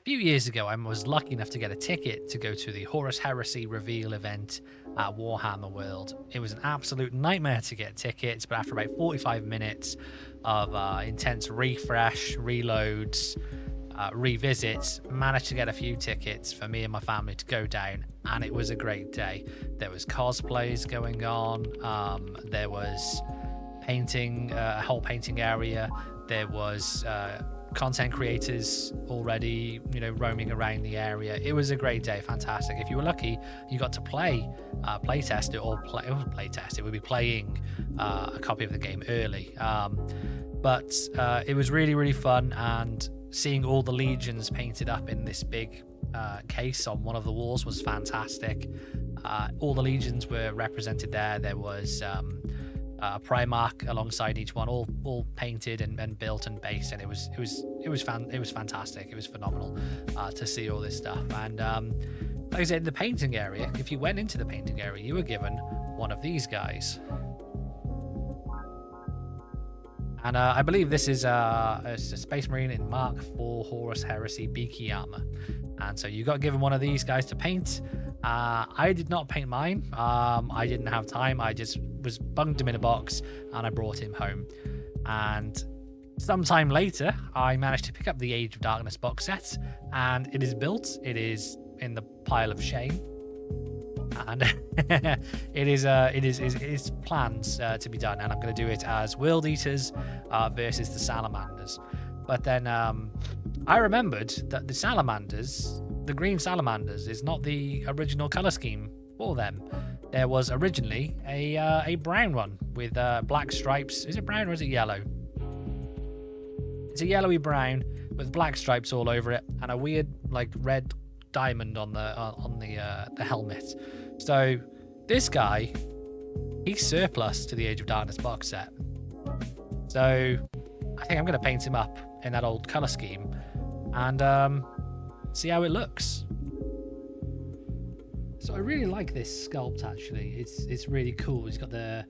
few years ago, I was lucky enough to get a ticket to go to the Horus Heresy reveal event at Warhammer World. It was an absolute nightmare to get tickets, but after about 45 minutes of intense refresh, reloads, revisits, managed to get a few tickets for me and my family to go down, and it was a great day. There was cosplays going on, there was painting, a whole painting area, there was content creators already, roaming around the area. It was a great day, fantastic. If you were lucky, you got to playtest it, or playtest it would be playing a copy of the game early. But it was really, really fun, and seeing all the legions painted up in this big case on one of the walls was fantastic. All the legions were represented there. There was a Primarch alongside each one, all painted and built and based, and it was fantastic. It was phenomenal to see all this stuff. And like I said, in the painting area, if you went into the painting area, you were given one of these guys. And I believe this is a Space Marine in Mark IV Horus Heresy beaky armor. And so you got given one of these guys to paint. I did not paint mine. I didn't have time. I just bunged him in a box and I brought him home. And sometime later, I managed to pick up the Age of Darkness box set, and it is built. It is in the pile of shame. And it is plans to be done, and I'm going to do it as World Eaters versus the Salamanders. But then I remembered that the Salamanders, the green Salamanders, is not the original color scheme for them. There was originally a brown one with black stripes. Is it brown or is it yellow? It's a yellowy brown with black stripes all over it, and a weird red diamond on the helmet. So this guy, he's surplus to the Age of Darkness box set. So I think I'm going to paint him up in that old color scheme and see how it looks. So I really like this sculpt, actually. It's really cool. He's got the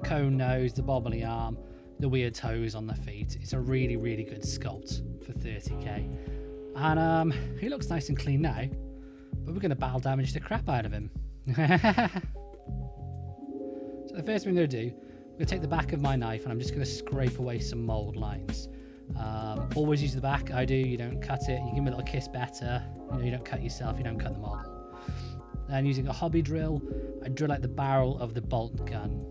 cone nose, the bobbly arm, the weird toes on the feet. It's a really, really good sculpt for 30k. And he looks nice and clean now, but we're going to battle damage the crap out of him. So the first thing I'm going to do, I'm going to take the back of my knife and I'm just going to scrape away some mold lines. Always use the back. I do. You don't cut it. You give him a little kiss better. You don't cut yourself. You don't cut the model. Then using a hobby drill, I drill out the barrel of the bolt gun.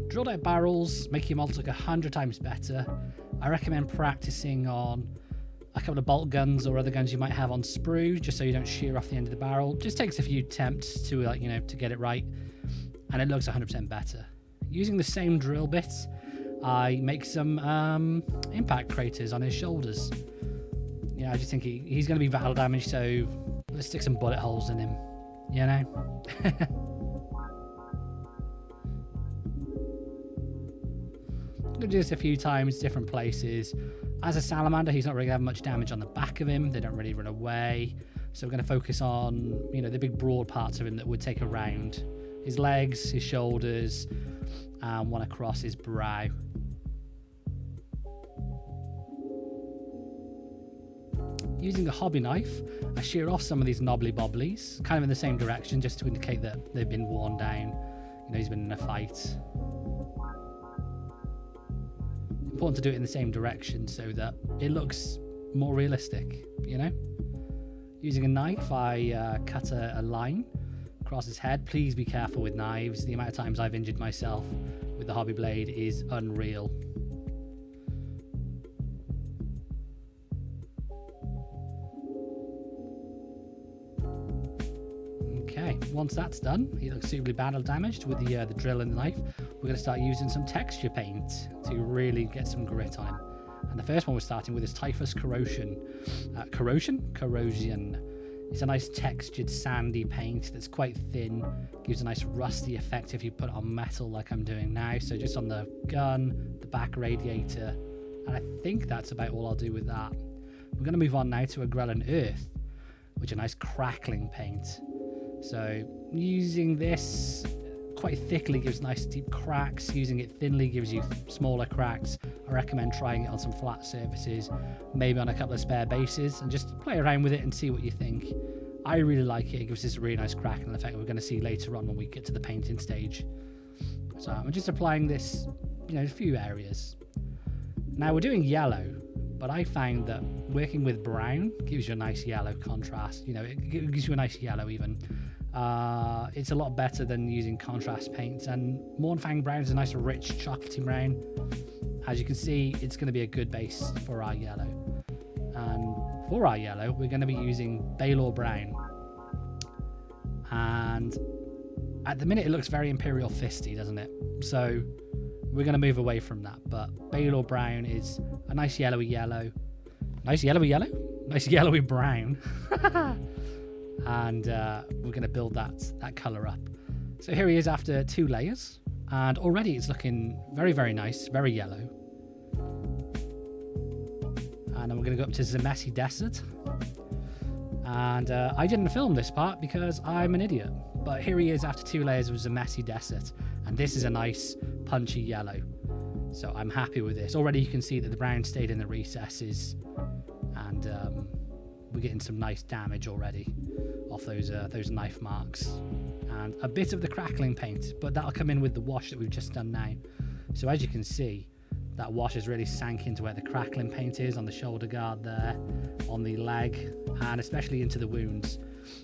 Drilled out barrels make your models look 100 times better. I recommend practicing on a couple of bolt guns or other guns you might have on sprue, just so you don't shear off the end of the barrel. Just takes a few attempts to to get it right, and it looks 100% better. Using the same drill bits, I make some impact craters on his shoulders. I just think he's going to be battle damaged, so let's stick some bullet holes in him. I'm going to do this a few times, different places. As a salamander, he's not really going to have much damage on the back of him. They don't really run away. So we're going to focus on, the big broad parts of him that would take a round. His legs, his shoulders, and one across his brow. Using a hobby knife, I shear off some of these knobbly bobblies, kind of in the same direction, just to indicate that they've been worn down. He's been in a fight. Important to do it in the same direction so that it looks more realistic, Using a knife, I cut a line across his head. Please be careful with knives. The amount of times I've injured myself with the hobby blade is unreal. Okay, once that's done, he looks suitably battle damaged with the drill and the knife. We're going to start using some texture paint to really get some grit on him. And the first one we're starting with is Typhus Corrosion. Corrosion. It's a nice textured sandy paint that's quite thin, gives a nice rusty effect if you put it on metal like I'm doing now. So just on the gun, the back radiator, and I think that's about all I'll do with that. We're going to move on now to a Grelin Earth, which is a nice crackling paint. So using this quite thickly gives nice deep cracks. Using it thinly gives you smaller cracks. I recommend trying it on some flat surfaces, maybe on a couple of spare bases, and just play around with it and see what you think. I really like it. It gives this a really nice cracking effect we're going to see later on when we get to the painting stage. So I'm just applying this, a few areas. Now we're doing yellow, but I found that working with brown gives you a nice yellow contrast. It gives you a nice yellow even. It's a lot better than using contrast paints, and Mournfang Brown is a nice rich chocolatey brown. As you can see, it's going to be a good base for our yellow. And for our yellow, we're going to be using Balor Brown. And at the minute, it looks very Imperial Fisty, doesn't it? So we're going to move away from that. But Balor Brown is a nice yellowy yellow. Nice yellowy yellow? Nice yellowy brown. And we're going to build that colour up. So here he is after 2 layers. And already it's looking very, very nice. Very yellow. And then we're going to go up to Zemesi Desert. And I didn't film this part because I'm an idiot. But here he is after 2 layers of Zemesi Desert. And this is a nice punchy yellow. So I'm happy with this. Already you can see that the brown stayed in the recesses. And we're getting some nice damage already off those knife marks. And a bit of the crackling paint. But that'll come in with the wash that we've just done now. So as you can see, that wash has really sank into where the crackling paint is, on the shoulder guard there, on the leg, and especially into the wounds.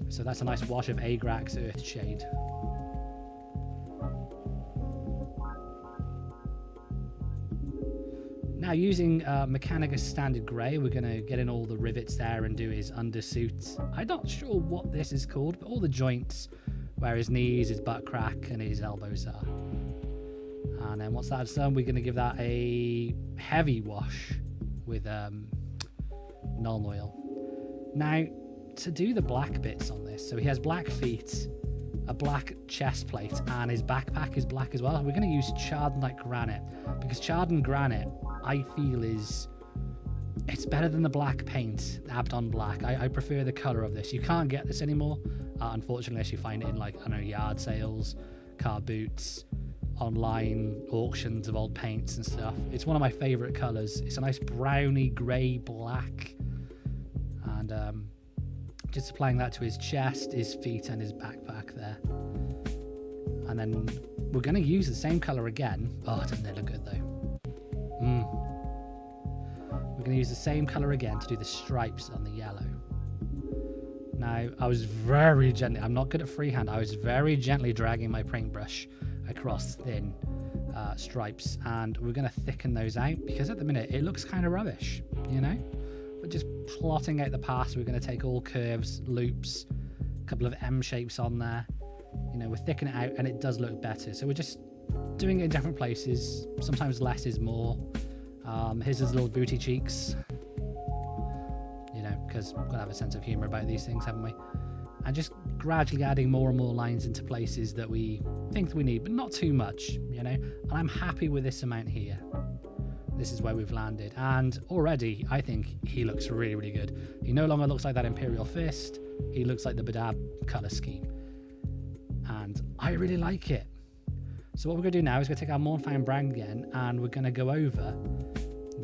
So that's a nice wash of Agrax Earthshade. Now using Mechanicus Standard Grey, we're going to get in all the rivets there and do his undersuit. I'm not sure what this is called, but all the joints where his knees, his butt crack, and his elbows are. And then once that's done, we're going to give that a heavy wash with Nuln Oil. Now, to do the black bits on this, so he has black feet, a black chest plate, and his backpack is black as well. We're going to use Chardonite Granite, because Chardon Granite, I feel, it's better than the black paint, the Abdon Black. I prefer the colour of this. You can't get this anymore, unfortunately, unless you find it in, yard sales, car boots, online auctions of old paints and stuff. It's one of my favourite colours. It's a nice browny grey black, and just applying that to his chest, his feet, and his backpack there. And then we're going to use the same colour again. Oh, doesn't it look good though? We're going to use the same colour again to do the stripes on the yellow. Now, I was very gently, I'm not good at freehand, I was very gently dragging my paintbrush across thin stripes, and we're going to thicken those out because at the minute it looks kind of rubbish, We're just plotting out the path. We're going to take all curves, loops, a couple of M shapes on there. We're thickening it out and it does look better. So we're just doing it in different places. Sometimes less is more. Here's his little booty cheeks. Because we've got to have a sense of humour about these things, haven't we? And just gradually adding more and more lines into places that we think we need, but not too much, And I'm happy with this amount here. This is where we've landed. And already, I think he looks really, really good. He no longer looks like that Imperial Fist. He looks like the Badab colour scheme. And I really like it. So what we're going to do now is we're going to take our Mournfang Brown again, and we're going to go over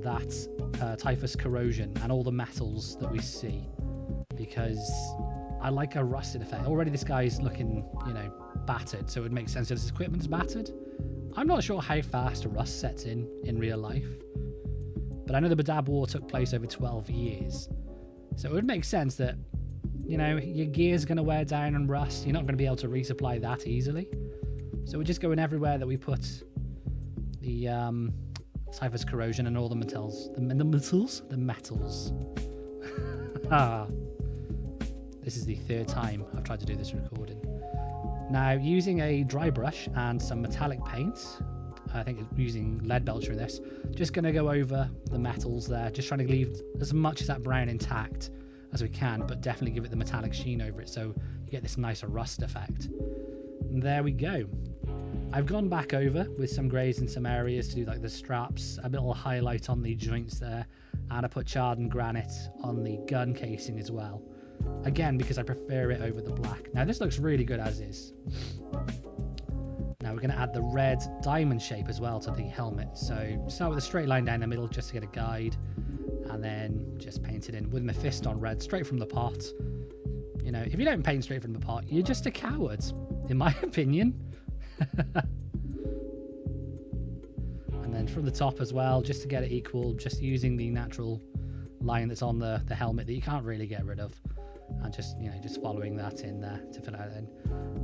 that Typhus Corrosion and all the metals that we see. Because I like a rusted effect. Already this guy's looking, battered, so it would make sense that his equipment's battered. I'm not sure how fast a rust sets in real life. But I know the Badab War took place over 12 years. So it would make sense that, your gear's going to wear down and rust. You're not going to be able to resupply that easily. So we're just going everywhere that we put the Typhus Corrosion and all the metals. The metals. This is the 3rd time I've tried to do this recording. Now, using a dry brush and some metallic paint, I think using lead belcher in this, just going to go over the metals there, just trying to leave as much of that brown intact as we can, but definitely give it the metallic sheen over it so you get this nicer rust effect. And there we go. I've gone back over with some greys in some areas to do like the straps, a little highlight on the joints there, and I put Chardon Granite on the gun casing as well. Again, because I prefer it over the black. Now this looks really good as is. Now we're we're going to add the red diamond shape as well to the helmet. So start with a straight line down the middle just to get a guide, and then just paint it in with my fist on red straight from the pot. You know, if you don't paint straight from the pot, you're just a coward, in my opinion. And then from the top as well, just to get it equal, just using the natural line that's on the helmet that you can't really get rid of, and just, you know, just following that in there to fill it in.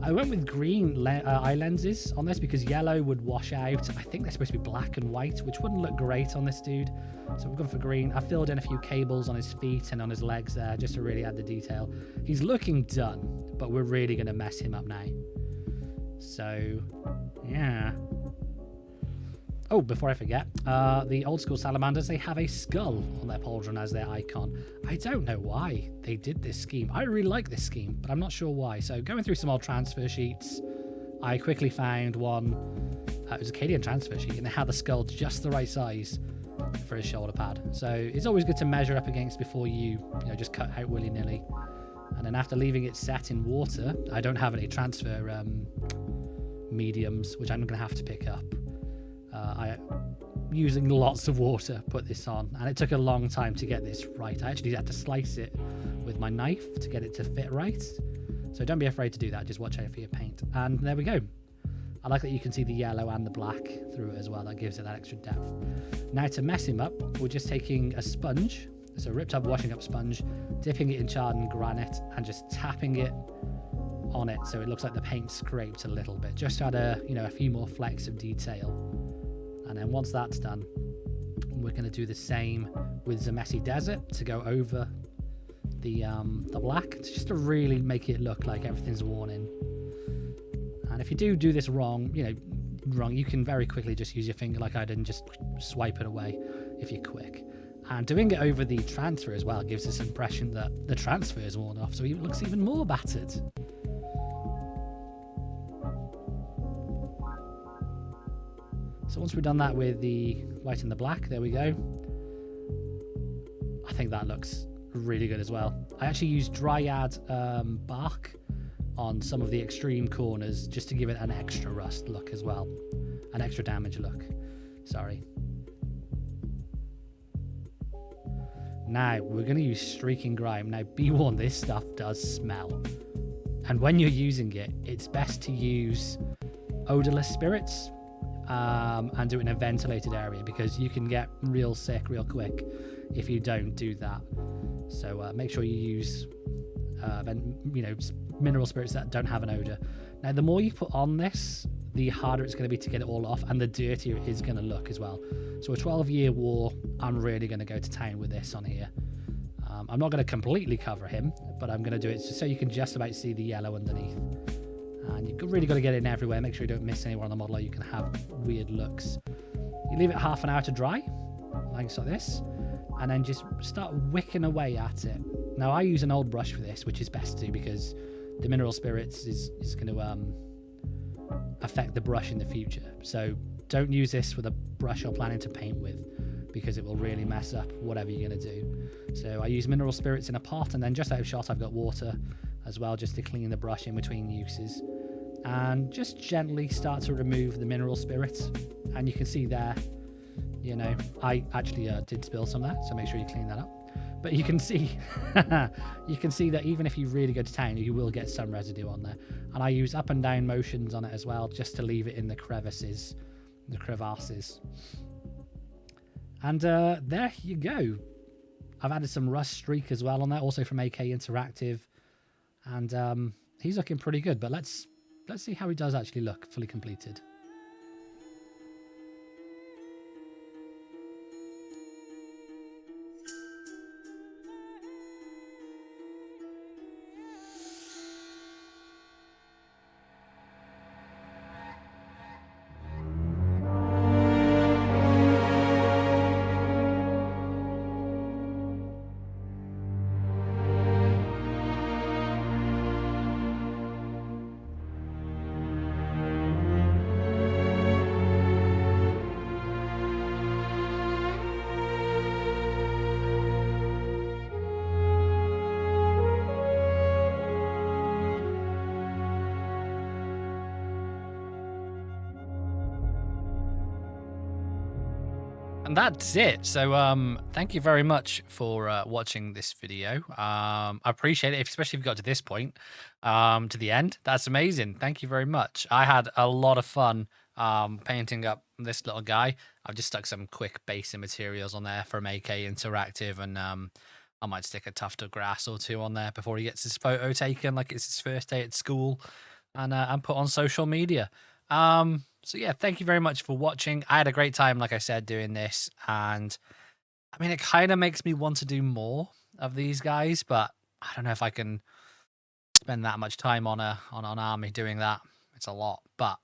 I went with green eye lenses on this because yellow would wash out. I think they're supposed to be black and white, which wouldn't look great on this dude, so we've gone for green. I filled in a few cables on his feet and on his legs there just to really add the detail. He's looking done, but we're really going to mess him up now. So yeah. Oh, before I forget, the old school salamanders, they have a skull on their pauldron as their icon. I don't know why they did this scheme. I really like this scheme, but I'm not sure why. So going through some old transfer sheets, I quickly found one. It was a Acadian transfer sheet, and it had the skull just the right size for his shoulder pad. So it's always good to measure up against before you know, just cut out willy-nilly. And then after leaving it set in water, I don't have any transfer mediums, which I'm going to have to pick up. I using lots of water put this on, and it took a long time to get this right. I actually had to slice it with my knife to get it to fit right, so don't be afraid to do that. Just watch out for your paint. And there we go. I like that you can see the yellow and the black through it as well. That gives it that extra depth. Now to mess him up, we're just taking a sponge, so a ripped up washing up sponge, dipping it in charred and granite, and just tapping it on it so it looks like the paint scraped a little bit, just to add a few more flecks of detail. And then once that's done, we're going to do the same with the messy desert to go over the black, just to really make it look like everything's worn in. And if you do this wrong, you can very quickly just use your finger like I did and just swipe it away if you're quick. And doing it over the transfer as well gives this impression that the transfer is worn off, so it looks even more battered. So once we've done that with the white and the black, there we go. I think that looks really good as well. I actually used dryad bark on some of the extreme corners just to give it an extra rust look as well. An extra damage look. Sorry. Now, we're going to use streaking grime. Now, be warned, this stuff does smell. And when you're using it, it's best to use odorless spirits. And do it in a ventilated area, because you can get real sick real quick if you don't do that. So make sure you use mineral spirits that don't have an odor. Now the more you put on this, the harder it's going to be to get it all off, and the dirtier it is going to look as well. So a 12-year war, I'm really going to go to town with this on here. I'm not going to completely cover him, but I'm going to do it so you can just about see the yellow underneath. And you've really got to get it in everywhere. Make sure you don't miss anywhere on the model, or you can have weird looks. You leave it half an hour to dry, like this, and then just start wicking away at it. Now, I use an old brush for this, which is best to, because the mineral spirits is going to affect the brush in the future. So don't use this with a brush you're planning to paint with, because it will really mess up whatever you're going to do. So I use mineral spirits in a pot, and then just out of shot I've got water as well, just to clean the brush in between uses, and just gently start to remove the mineral spirits. And you can see there, I actually did spill some there, so make sure you clean that up. But you can see that even if you really go to town, you will get some residue on there. And I use up and down motions on it as well, just to leave it in the crevasses. And there you go. I've added some rust streak as well on there, also from AK Interactive. And he's looking pretty good, but let's see how he does actually look fully completed. And that's it. So thank you very much for watching this video. I appreciate it, especially if you got to this point, to the end. That's amazing. Thank you very much. I had a lot of fun painting up this little guy. I've just stuck some quick basic materials on there from AK Interactive, and I might stick a tuft of grass or two on there before he gets his photo taken, like it's his first day at school, and put on social media. So yeah, thank you very much for watching. I had a great time, like I said, doing this, and I mean, it kind of makes me want to do more of these guys, but I don't know if I can spend that much time on an army doing that. It's a lot, but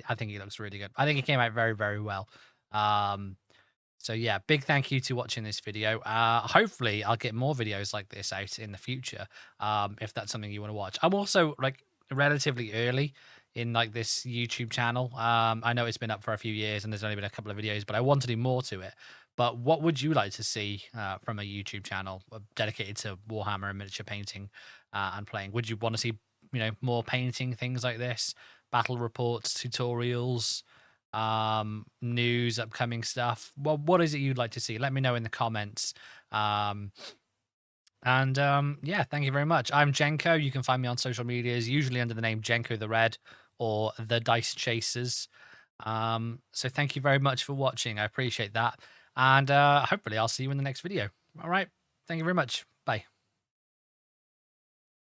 I think he looks really good. I think he came out very, very well. So yeah, big thank you to watching this video. Hopefully I'll get more videos like this out in the future, if that's something you want to watch. I'm also like relatively early in like this YouTube channel. I know it's been up for a few years and there's only been a couple of videos, but I want to do more to it. But what would you like to see from a YouTube channel dedicated to Warhammer and miniature painting and playing? Would you want to see, you know, more painting, things like this, battle reports, tutorials, news, upcoming stuff? Well, what is it you'd like to see? Let me know in the comments. Yeah, thank you very much. I'm Jenko. You can find me on social medias, usually under the name Jenko the Red or the Dice Chasers. So thank you very much for watching. I appreciate that. And hopefully I'll see you in the next video. All right. Thank you very much. Bye.